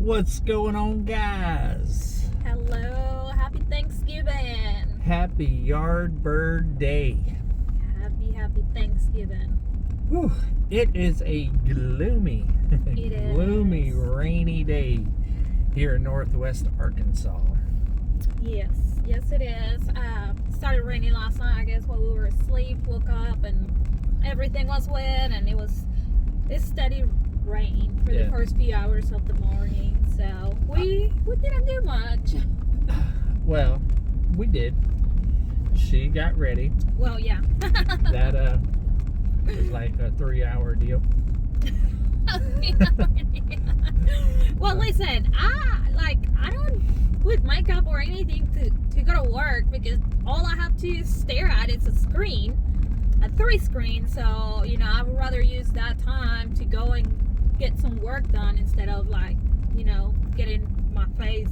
What's going on, guys? Hello, happy Thanksgiving. Happy Yardbird Day. Happy Thanksgiving. Whew, it is a gloomy, It is. gloomy, rainy day here in Northwest Arkansas. Yes it is. Started raining last night, I guess, while we were asleep. Woke up and everything was wet, and it's steady rain for the first few hours of the morning. So we didn't do much. Well, we did. She got ready. Well, yeah. That was like a 3-hour deal. Well, listen, I don't put makeup or anything to go to work, because all I have to stare at is a screen, a 3 screen. So, I would rather use that time to go and get some work done instead of getting my face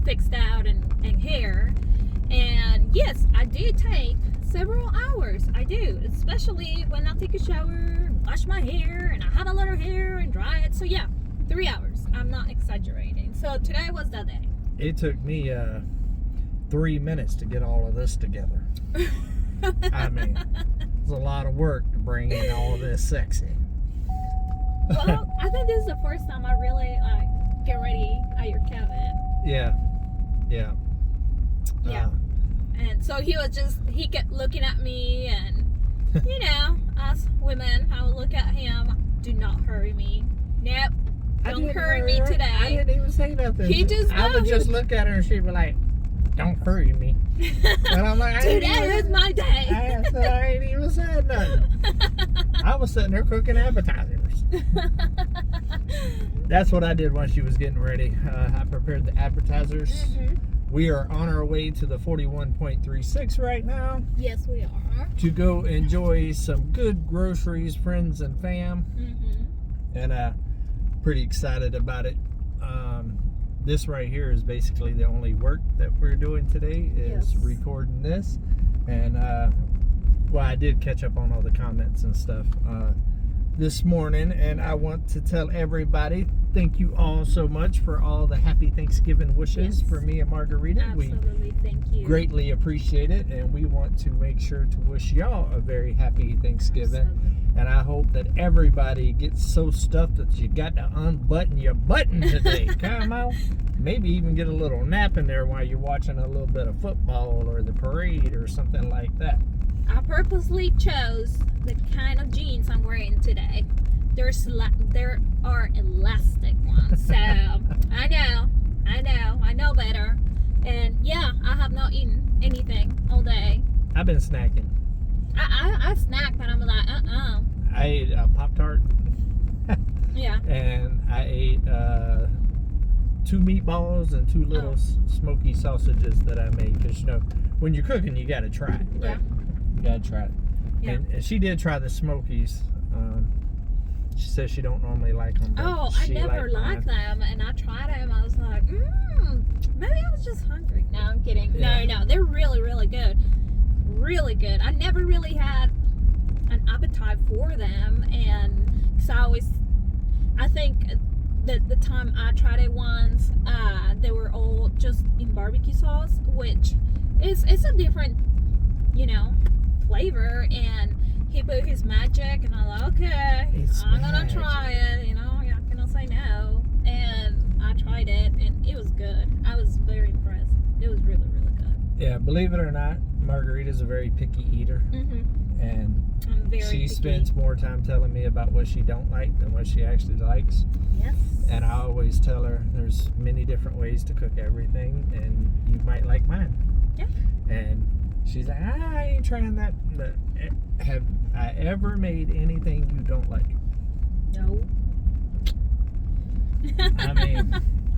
fixed out and hair. And yes, I do take several hours. I do, especially when I take a shower, wash my hair, and I have a lot of hair and dry it. So yeah, 3 hours. I'm not exaggerating. So today was that day. It took me 3 minutes to get all of this together. I mean, it's a lot of work to bring in all of this sexy. Well, I think this is the first time I really get ready at your cabin. Yeah. And so he kept looking at me, and us women, I would look at him. Do not hurry me. Nope. Don't hurry me today. I didn't even say nothing. I would just look at her and she'd be like, "Don't hurry me." And I'm like, today is my day. I ain't even said nothing. I was sitting there cooking appetizers. That's what I did while she was getting ready. I prepared the appetizers. Mm-hmm. We are on our way to the 41.36 right now. Yes, we are. To go enjoy some good groceries, friends and fam. Mm-hmm. And pretty excited about it. This right here is basically the only work that we're doing today, is recording this. And well, I did catch up on all the comments and stuff this morning, and I want to tell everybody thank you all so much for all the happy Thanksgiving wishes for me and Margarita. Absolutely, thank you. Greatly appreciate it, and we want to make sure to wish y'all a very happy Thanksgiving. Absolutely. And I hope that everybody gets so stuffed that you got to unbutton your button today. Come on. Maybe even get a little nap in there while you're watching a little bit of football or the parade or something like that. I purposely chose the kind of jeans I'm wearing today. There are elastic ones. So I know better. And yeah, I have not eaten anything all day. I've been snacking. I snacked, but I'm like, I ate a Pop-Tart. Yeah. And I ate 2 meatballs and 2 little smoky sausages that I made. Because, when you're cooking, you got to try it. Right? Yeah. You got to try it. Yeah. And she did try the smokies. She says she don't normally like them. Oh, I never liked them. And I tried them. I was like, maybe I was just hungry. No, I'm kidding. Yeah. No. They're really, really good. Really good. I never really had an appetite for them, and because I think that the time I tried it once, they were all just in barbecue sauce, which it's a different flavor. And he put his magic, and I was like, okay, I'm gonna try it. You're not gonna say no. And I tried it, and it was good. I was very impressed. It was really, really good. Yeah, believe it or not, Margarita's a very picky eater. Mm-hmm. And I'm very she picky. spends more time telling me about what she don't like than what she actually likes. Yes. And I always tell her there's many different ways to cook everything, and you might like mine. Yeah. And she's like, I ain't trying that. But have I ever made anything you don't like? No.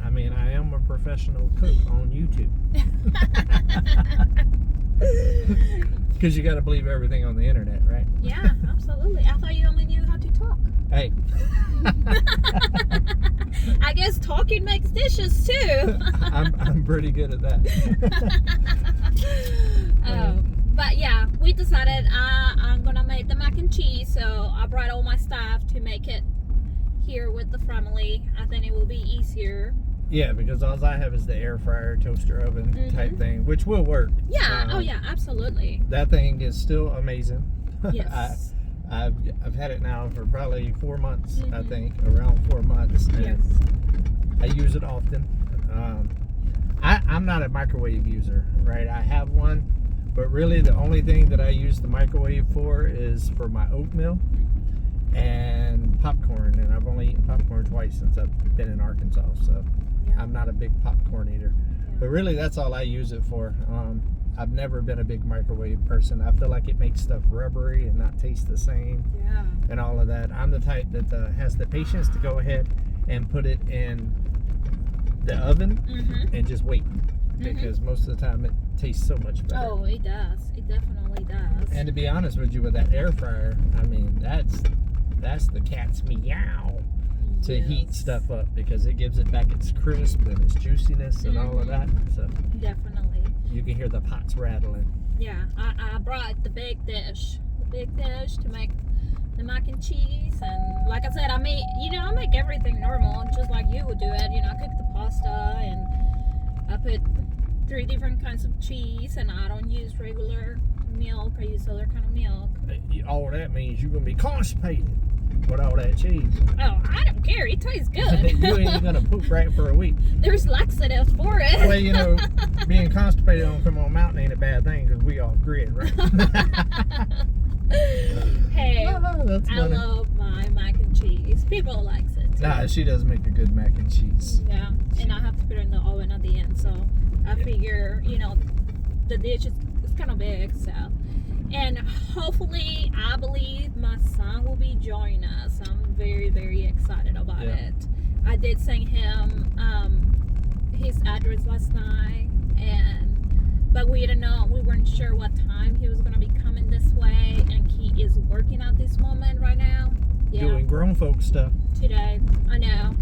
I mean, I am a professional cook on YouTube. Because you got to believe everything on the internet, right? Yeah, absolutely. I thought you only knew how to talk. Hey. I guess talking makes dishes too. I'm pretty good at that. But yeah, we decided I'm gonna make the mac and cheese, so I brought all my stuff to make it here with the family, I think it will be easier. Yeah, because all I have is the air fryer, toaster oven type thing, which will work. Yeah. Oh yeah, absolutely. That thing is still amazing. Yes. I've had it now for probably 4 months. I think around 4 months. And Yes. I use it often. I'm not a microwave user, right? I have one, but really the only thing that I use the microwave for is for my oatmeal and popcorn. And I've only eaten popcorn twice since I've been in Arkansas, so Yeah. I'm not a big popcorn eater. But really, that's all I use it for. I've never been a big microwave person. I feel like it makes stuff rubbery and not taste the same Yeah. and all of that. I'm the type that has the patience to go ahead and put it in the oven and just wait, because most of the time it tastes so much better. Oh, it does. It definitely does. And to be honest with you, with that air fryer, I mean, that's the cat's meow to heat stuff up, because it gives it back its crisp and its juiciness and all of that. So Definitely. you can hear the pots rattling. Yeah. I brought the big dish to make the mac and cheese, and like I said, I make everything normal, just like you would do it. I cook the pasta, and I put 3 different kinds of cheese, and I don't use regular milk. I use other kind of milk. All that means you're gonna be constipated with all that cheese. Oh, I don't care. It tastes good. You ain't gonna poop right for a week. There's laxatives for it. Well, being constipated on Come On Mountain ain't a bad thing, because we all grit, right? Hey, That's I funny. love my mac and cheese. People likes it too. Nah, she does make a good mac and cheese. Yeah, and I have to put it in the oven at the end, so I figure, the dish is kind of big, so. And hopefully, I believe my son will be joining us. I'm very, very excited about it. I did send him his address last night, but we weren't sure what time he was going to be coming this way, and he is working at this moment right now. Yeah. Doing grown folk stuff. Today. I know.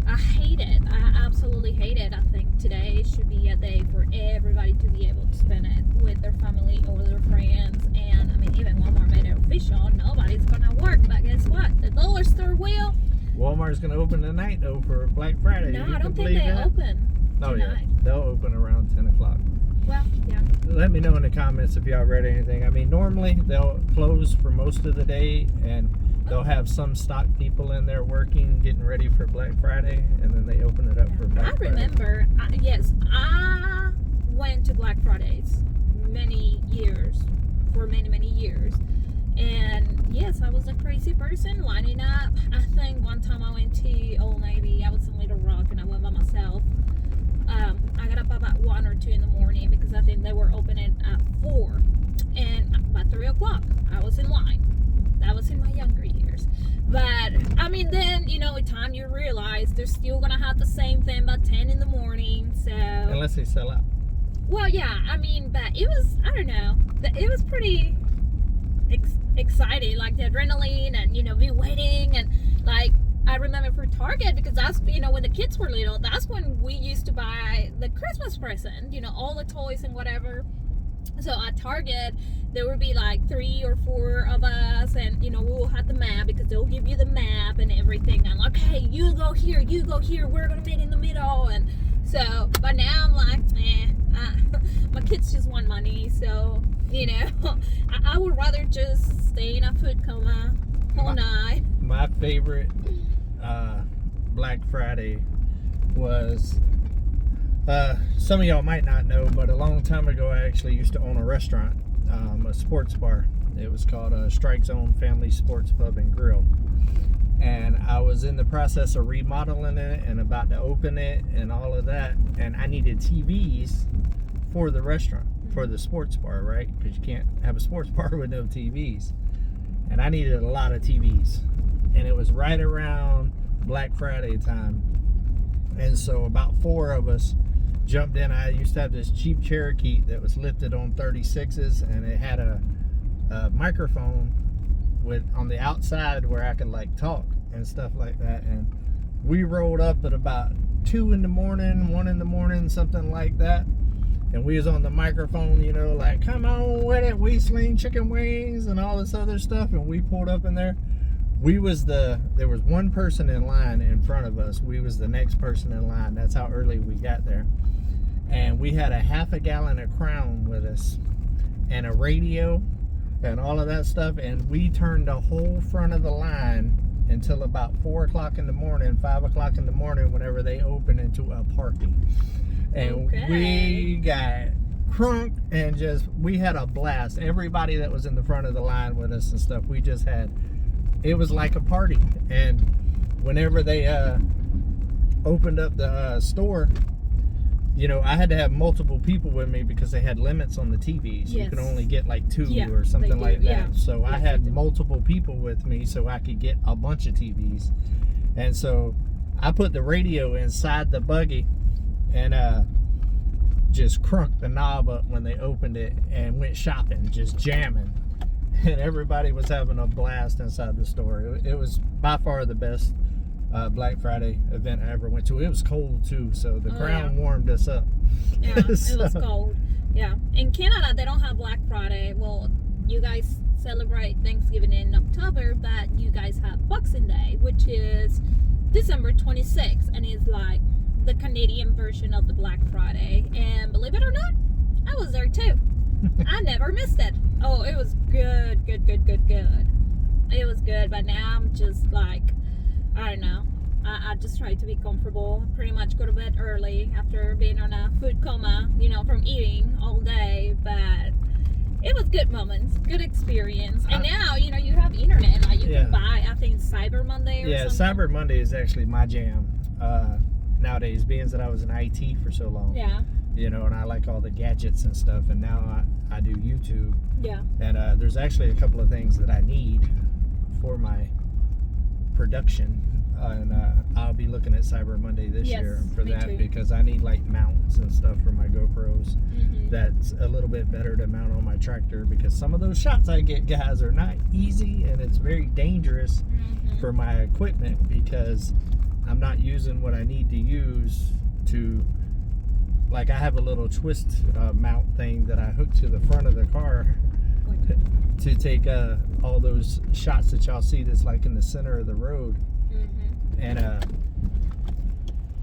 I hate it. I absolutely hate it. I think today should be a day for everybody to be able to spend it with their family or their friends. And I mean, even Walmart made it official. Nobody's gonna work, but guess what? The dollar store will. Walmart's gonna open tonight though for Black Friday. No, You I can don't think believe they that? open Oh yeah, tonight. they'll open around 10 o'clock. Well, yeah. Let me know in the comments if y'all read anything. I mean, normally they'll close for most of the day, and they'll have some stock people in there working, getting ready for Black Friday, and then they open it up for Black I Friday. remember, I went to Black Fridays for many years. And yes, I was a crazy person lining up. I think one time I went to Old Navy. I was in Little Rock, and I went by myself. I got up about 1 or 2 in the morning, because I think they were opening at 4. And by 3 o'clock, I was in line. That was in my younger years. But, I mean, then, with time you realize they're still going to have the same thing by 10 in the morning. So, Unless they sell out. well, yeah, I mean, but it was, I don't know. It was pretty exciting, like the adrenaline, and, be waiting. And, like, I remember for Target, because that's, when the kids were little, that's when we used to buy the Christmas present, all the toys and whatever. So at Target, there would be like 3 or 4 of us, and we will have the map, because they'll give you the map and everything. And like, hey, you go here, we're gonna meet in the middle. And so, but now I'm like, my kids just want money, so I would rather just stay in a food coma all night. My favorite Black Friday was, some of y'all might not know, but a long time ago I actually used to own a restaurant, a sports bar. It was called Strike Zone Family Sports Pub and Grill. And I was in the process of remodeling it and about to open it and all of that. And I needed TVs for the restaurant, for the sports bar, right? Because you can't have a sports bar with no TVs. And I needed a lot of TVs. And it was right around Black Friday time. And so about 4 of us jumped in. I used to have this cheap Cherokee that was lifted on 36s, and it had a microphone on the outside where I could like talk and stuff like that. And we rolled up at about 2 in the morning, 1 in the morning, something like that. And we was on the microphone, like, come on with it, we sling chicken wings and all this other stuff. And we pulled up in there. there was one person in line in front of us. We was the next person in line. That's how early we got there. And we had a half a gallon of Crown with us and a radio and all of that stuff. And we turned the whole front of the line until about 4 o'clock in the morning, 5 o'clock in the morning, whenever they opened, into a party. And we got crunk and we had a blast. Everybody that was in the front of the line with us and stuff, it was like a party. And whenever they opened up the store, I had to have multiple people with me because they had limits on the TVs. Yes. You can only get like 2 or something like that. Yeah. So I had multiple people with me so I could get a bunch of TVs. And so I put the radio inside the buggy and just crunked the knob up when they opened it and went shopping, just jamming. And everybody was having a blast inside the store. It was by far the best Black Friday event I ever went to. It was cold too, so the Crown warmed us up. Yeah, it was cold. Yeah. In Canada, they don't have Black Friday. Well, you guys celebrate Thanksgiving in October, but you guys have Boxing Day, which is December 26th, and it's like the Canadian version of the Black Friday. And believe it or not, I was there too. I never missed it. Oh, it was good. It was good, but now I'm just like, I don't know. I just try to be comfortable. Pretty much go to bed early after being on a food coma, from eating all day. But it was good moments, good experience. And now, you have internet. Like you can buy, I think, Cyber Monday or something. Yeah, Cyber Monday is actually my jam nowadays, being that I was in IT for so long. Yeah. And I like all the gadgets and stuff. And now I do YouTube. Yeah. And there's actually a couple of things that I need for my production, and I'll be looking at Cyber Monday this year for that too. Because I need like mounts and stuff for my GoPros. That's a little bit better to mount on my tractor, because some of those shots I get, guys, are not easy, and it's very dangerous for my equipment because I'm not using what I need to use to, like, I have a little twist mount thing that I hook to the front of the car to take all those shots that y'all see that's like in the center of the road. And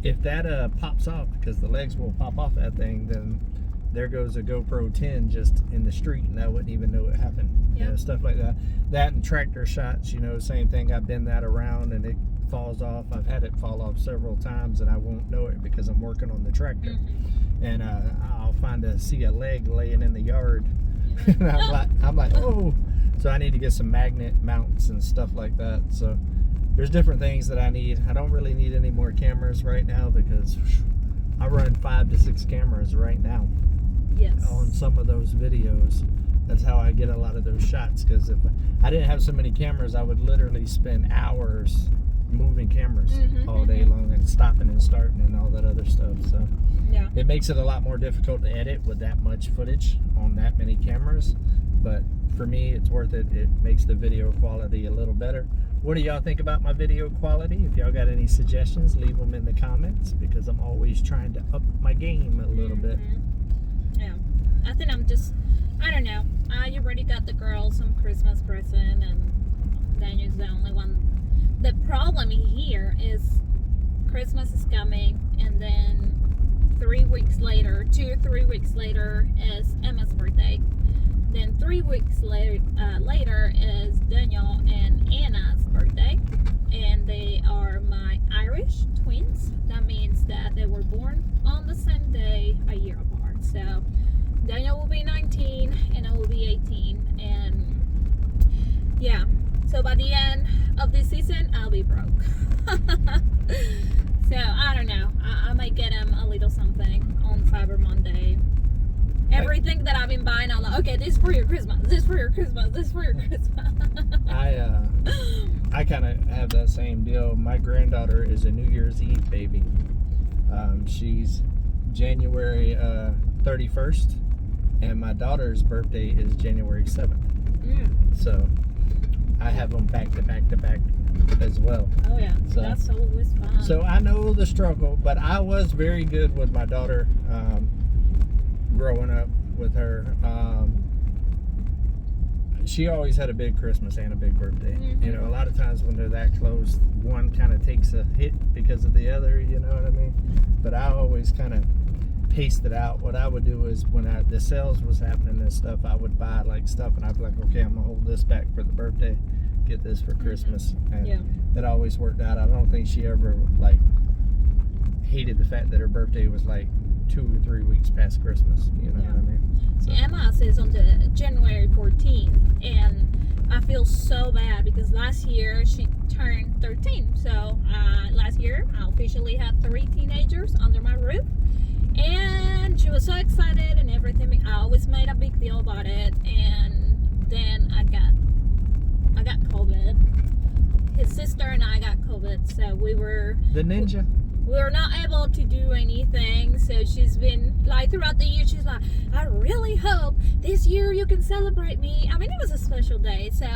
if that pops off, because the legs will pop off that thing, then there goes a GoPro 10 just in the street, and I wouldn't even know it happened. Stuff like that. That and tractor shots, same thing. I bend that around and it falls off. I've had it fall off several times and I won't know it because I'm working on the tractor. And I'll see a leg laying in the yard. And I'm like, oh. So I need to get some magnet mounts and stuff like that. So there's different things that I need. I don't really need any more cameras right now because I run 5 to 6 cameras right now. Yes. On some of those videos. That's how I get a lot of those shots, because if I didn't have so many cameras, I would literally spend hours moving cameras all day long and stopping and starting and all that other stuff. So it makes it a lot more difficult to edit with that much footage on that many cameras. But for me, it's worth it. It makes the video quality a little better. What do y'all think about my video quality? If y'all got any suggestions, leave them in the comments, because I'm always trying to up my game a little bit. Yeah, I think I don't know. I already got the girls some Christmas present, and Daniel's the only one. The problem here is Christmas is coming, and then 3 weeks later, 2 to 3 weeks later, is Emma's birthday. Then 3 weeks later is Daniel and Anna's birthday, and they are my Irish twins. That means that they were born on the same day, a year apart. So Daniel will be 19 and I will be 18, and yeah, so by the end of this season I'll be broke. So I don't know, I might get him a little something on Cyber Monday. Everything that I've been buying, I'm like, okay, this is for your Christmas, this for your Christmas, this for your Christmas. I kind of have that same deal. My granddaughter is a New Year's Eve baby. She's January 31st, and my daughter's birthday is January 7th. So I have them back to back to back as well. Oh yeah, so that's always fun. So I know the struggle, but I was very good with my daughter growing up with her. she always had a big Christmas and a big birthday. Mhm. You know, a lot of times when they're that close, one kind of takes a hit because of the other, you know what I mean? But I always kind of paced it out. What I would do is when the sales was happening and stuff, I would buy like stuff and I'd be like, okay, I'm gonna hold this back for the birthday, get this for Christmas. And Yeah. it always worked out. I don't think she ever like hated the fact that her birthday was like 2 or 3 weeks past Christmas. You know Yeah. what I mean? So, Emma's is on the January 14th, and I feel so bad because last year she turned 13. So last year I officially had 3 teenagers under my roof, and she was so excited and everything. I always made a big deal about it, and then I got COVID. His sister and I got COVID, so we were the not able to do anything. So she's been like throughout the year, she's like, I really hope this year you can celebrate me. I mean, it was a special day. So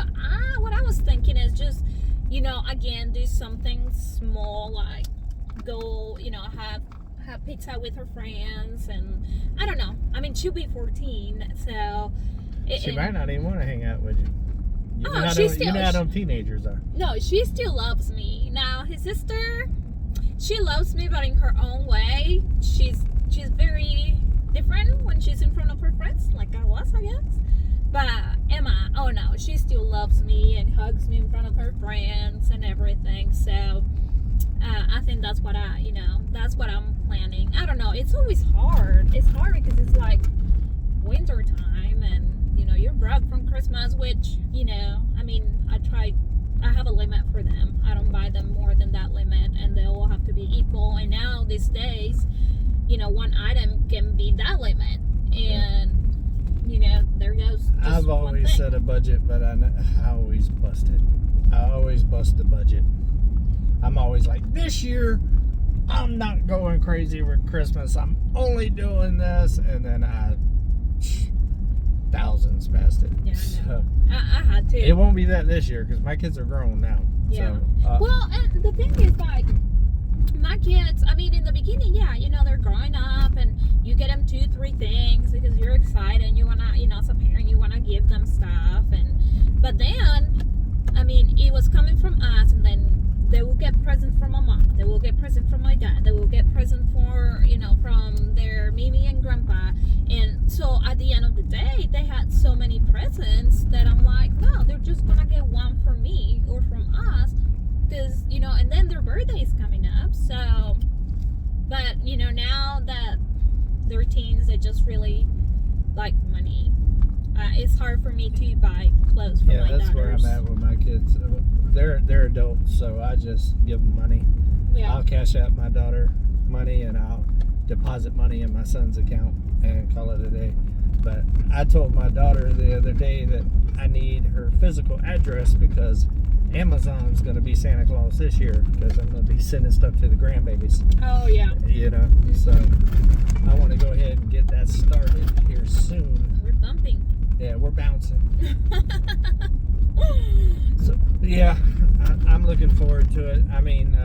what I was thinking is just, you know, again, do something small, like go, you know, have pizza with her friends, and I don't know. I mean, she'll be 14, so she might not even want to hang out with you. You know how them teenagers are. No, she still loves me. Now, his sister, she loves me, but in her own way. She's very different when she's in front of her friends, like I was, I guess. But Emma, oh no, she still loves me and hugs me in front of her friends and everything. So I think that's what I'm planning. I don't know. It's always hard. It's hard because it's like winter time, and you know you're broke from Christmas, which you know. I mean, I have a limit for them. I don't buy them more than that limit, and they all have to be equal. And now these days, you know, one item can be that limit, and you know, there goes. I've always set a budget, but I always bust it. I always bust the budget. I'm always like, this year, I'm not going crazy with Christmas. I'm only doing this, and then thousands past it. Yeah, I know. So, I had to. it won't be that this year because my kids are grown now. Yeah. So, Well, and the thing is, like, my kids, I mean, in the beginning, yeah, you know, they're growing up and you get them 2-3 things because you're excited and you want to, you know, as a parent, you want to give them stuff. But then, I mean, it was coming from us, and then they will get presents from my mom. They will get present from my dad. They will get present from their Mimi and Grandpa. And so at the end of the day, they had so many presents that I'm like, no, they're just going to get one from me or from us. Because, you know, and then their birthday is coming up. So, but, you know, now that they're teens, they just really like money. It's hard for me to buy clothes for my daughters. Yeah, that's where I'm at with my kids. They're adults, so I just give them money. Yeah. I'll cash out my daughter money, and I'll deposit money in my son's account and call it a day. But I told my daughter the other day that I need her physical address because Amazon's going to be Santa Claus this year because I'm going to be sending stuff to the grandbabies. Oh, yeah. You know, so I want to go ahead and get that started here soon. We're bumping. Yeah, we're bouncing. So, yeah, I'm looking forward to it. I mean,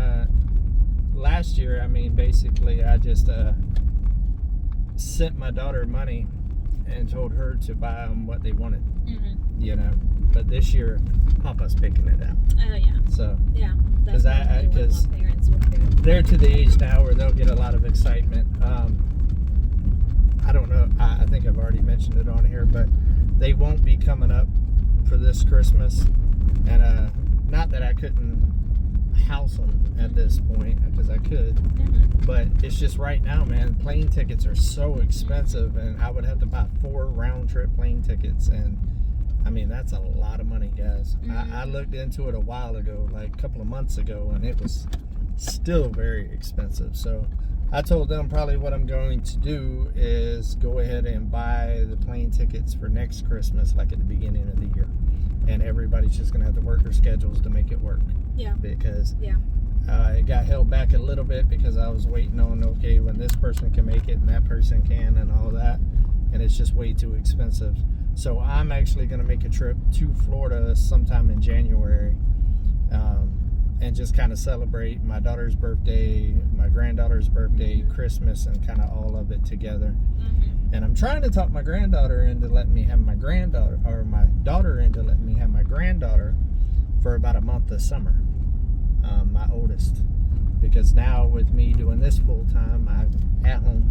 last year, I mean, basically, I just sent my daughter money and told her to buy them what they wanted, you know. But this year, Papa's picking it out. Oh, yeah. So, yeah, because my parents would do. They're to the age now where they'll get a lot of excitement. I don't know. I think I've already mentioned it on here, but they won't be coming up for this Christmas. And not that I couldn't house them at this point, because I could. But it's just right now, man, plane tickets are so expensive, and I would have to buy 4 round-trip plane tickets. And, I mean, that's a lot of money, guys. I looked into it a while ago, like a couple of months ago, and it was still very expensive. So I told them probably what I'm going to do is go ahead and buy the plane tickets for next Christmas, like at the beginning of the year. And everybody's just going to have to work their schedules to make it work. Yeah. Because it got held back a little bit because I was waiting on, okay, when this person can make it and that person can and all that. And it's just way too expensive. So I'm actually going to make a trip to Florida sometime in January. And just kind of celebrate my daughter's birthday, my granddaughter's birthday, Christmas, and kind of all of it together. And I'm trying to talk my granddaughter into letting me have my granddaughter, or my daughter into letting me have my granddaughter for about a month this summer, my oldest. Because now with me doing this full time, I'm at home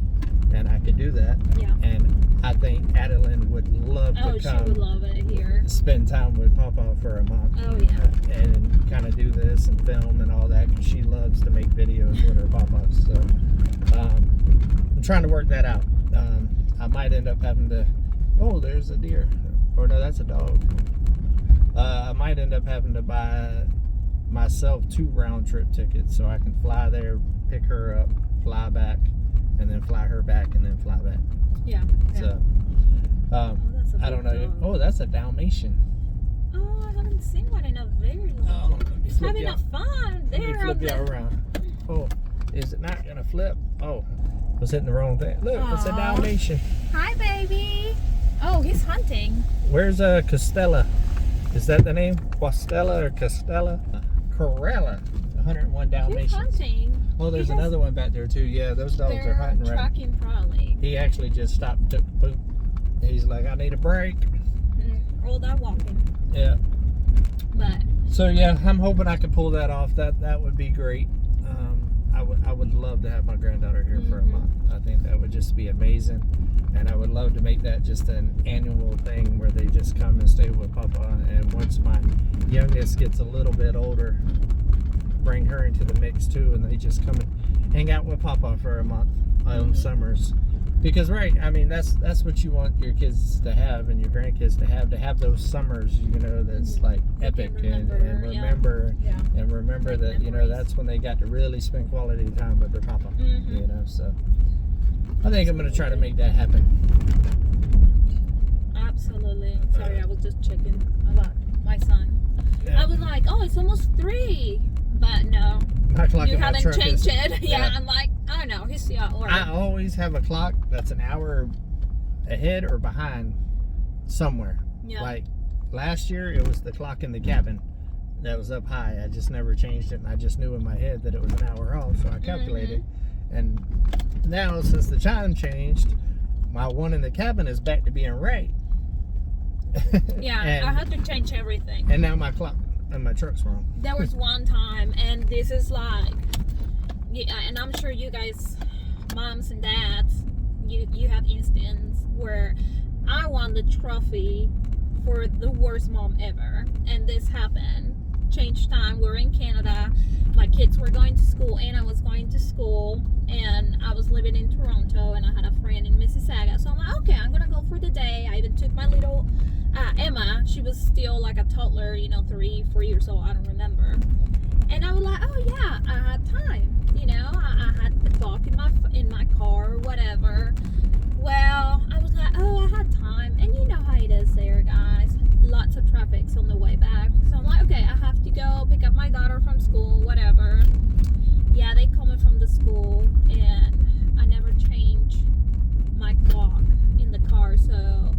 and I could do that. Yeah. And I think Adeline would love to Oh, she would come love it here. spend time with Papa for a month. Oh, yeah. And kind of do this and film and all that, because she loves to make videos with her Papa. So I'm trying to work that out. I might end up having to, oh, there's a deer. Or no, that's a dog. I might end up having to buy myself 2 round trip tickets so I can fly there, pick her up, fly back, and then fly her back, and then fly back. Yeah. So, That's a I don't big know. dog. Oh, that's a Dalmatian. Oh, I haven't seen one in a very Oh, long time. let me It's flip having you a out. fun Let me there. flip you around. Oh, is it not gonna flip? Oh, I was hitting the wrong thing. Look, it's a Aw. Dalmatian. Hi, baby. Oh, he's hunting. Where's Costella? Is that the name? Quastella or Costella? Corella. 101 He's Dalmatians. hunting. Oh, there's He has- another one back there too. Yeah, those dogs are They're hunting right. tracking probably. He actually just stopped and took a poop. He's like, I need a break. All that walking. Yeah. But So yeah, I'm hoping I can pull that off. That would be great. I would love to have my granddaughter here for a Mhm. month. I think that would just be amazing, and I would love to make that just an annual thing where they just come and stay with Papa. And once my youngest gets a little bit older, bring her into the mix too, and they just come and hang out with Papa for a month on Mhm. summers. Because right, I mean that's what you want your kids to have and your grandkids to have those summers, you know, that's Mhm. like They epic can and remember, yeah. remember Make that, you know, memories. that's when they got to really spend quality time with their Papa. Mhm. You know, so I think I'm gonna try to make that happen. Absolutely. Sorry, I was just checking about my son. I was like, oh, it's almost 3. But no, My clock you in my haven't truck changed is- it. Yeah, yeah. I'm like, I don't know. He's still at work. I always have a clock that's an hour ahead or behind somewhere. Yeah. Like last year, it was the clock in the cabin that was up high. I just never changed it, and I just knew in my head that it was an hour off, so I calculated. And now, since the time changed, my one in the cabin is back to being right. Yeah, and, I had to change everything. and now my clock and my truck's wrong. There was one time, and this is like, yeah, and I'm sure you guys, moms and dads, you have instances where I won the trophy for the worst mom ever, and this happened. Change time. We're in Canada. My kids were going to school, and I was going to school, and I was living in Toronto, and I had a friend in Mississauga. So I'm like, okay, I'm gonna go for the day. I even took my little Emma. She was still like a toddler, you know, 3, 4 years old. I don't remember. And I was like, oh yeah, I had time. You know, I had the clock in my car or whatever. Well, I was like, oh, I had time, and you know how it is there, guys. Lots of traffic's on the way back. So I'm like, okay, I have to go pick up my daughter from school, whatever. Yeah, they coming from the school, and I never changed my clock in the car, so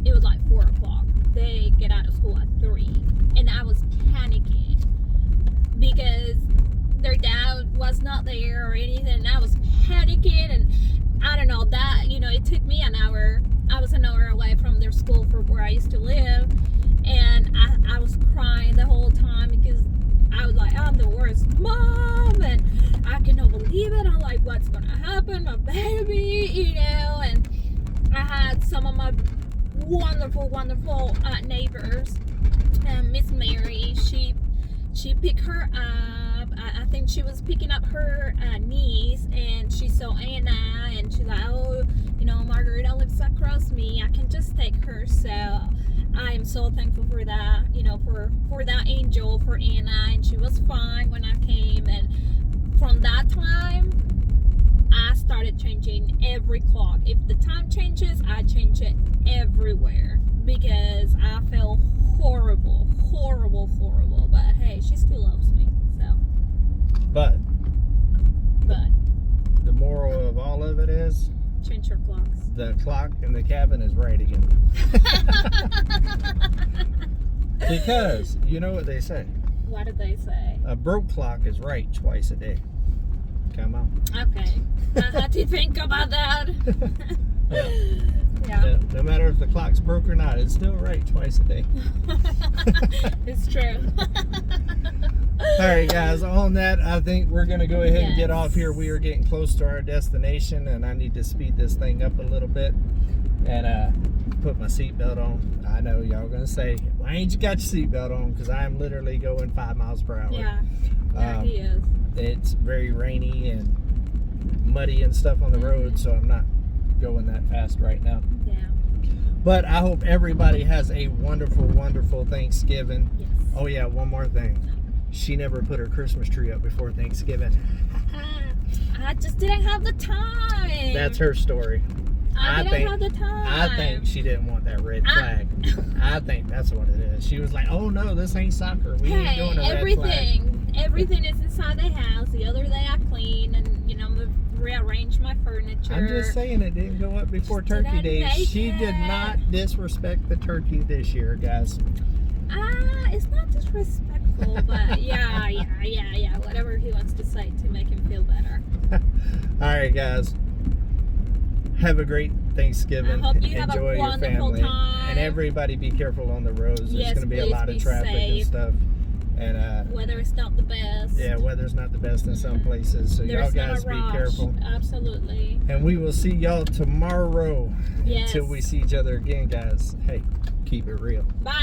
it was like 4 o'clock. They get out of school at 3, and I was panicking because their dad was not there or anything, and I was panicking, and I don't know, that, you know, it took me an hour. I was an hour away from their school for where I used to live, and I was crying the whole time because I was like, I'm the worst mom, and I cannot believe it. I'm like, what's gonna happen, my baby, you know? And I had some of my wonderful neighbors, Miss Mary. She picked her up. I think she was picking up her niece, and she saw Anna, and she's like, oh, you know, Margarita lives across me. I can just take her. So I am so thankful for that, you know, for that angel, for Anna, and she was fine when I came. And from that time, I started changing every clock. If the time changes, I change it everywhere because I felt horrible. But hey, she still loves me. So, But but the moral of all of it is, change your clocks. the clock in the cabin is right again. Because you know what they say, What did they say? a broke clock is right twice a day. come out. Okay. I had to think about that. Yeah. No matter if the clock's broke or not, it's still right twice a day. It's true. All right, guys. On that, I think we're going to go ahead and get Yes. off here. We are getting close to our destination, and I need to speed this thing up a little bit and put my seatbelt on. I know y'all going to say, why ain't you got your seatbelt on? Because I'm literally going 5 miles per hour. Yeah. Yeah, he is. It's very rainy and muddy and stuff on the road, so I'm not going that fast right now. Yeah. But I hope everybody has a wonderful, wonderful Thanksgiving. Yes. Oh yeah, one more thing. She never put her Christmas tree up before Thanksgiving. I just didn't have the time. That's her story. I didn't have the time. I think she didn't want that red flag. I think that's what it is. She was like, "Oh no, this ain't soccer. We ain't doing a red flag." Everything is inside the house. The other day I cleaned and rearranged my furniture. I'm just saying it didn't go up before Just Turkey didn't Day. make She did it. not disrespect the turkey this year, guys. It's not disrespectful, but yeah. Whatever he wants to say to make him feel better. All right, guys. Have a great Thanksgiving. I hope you have a Enjoy your wonderful family. time. And everybody be careful on the roads. There's Yes, going to be a please lot of be traffic safe. and stuff. And Weather is not the best. yeah, weather's not the best in some places. So There's y'all not guys a be rush. careful. Absolutely. And we will see y'all tomorrow. Yes. Until we see each other again, guys. Hey, keep it real. Bye.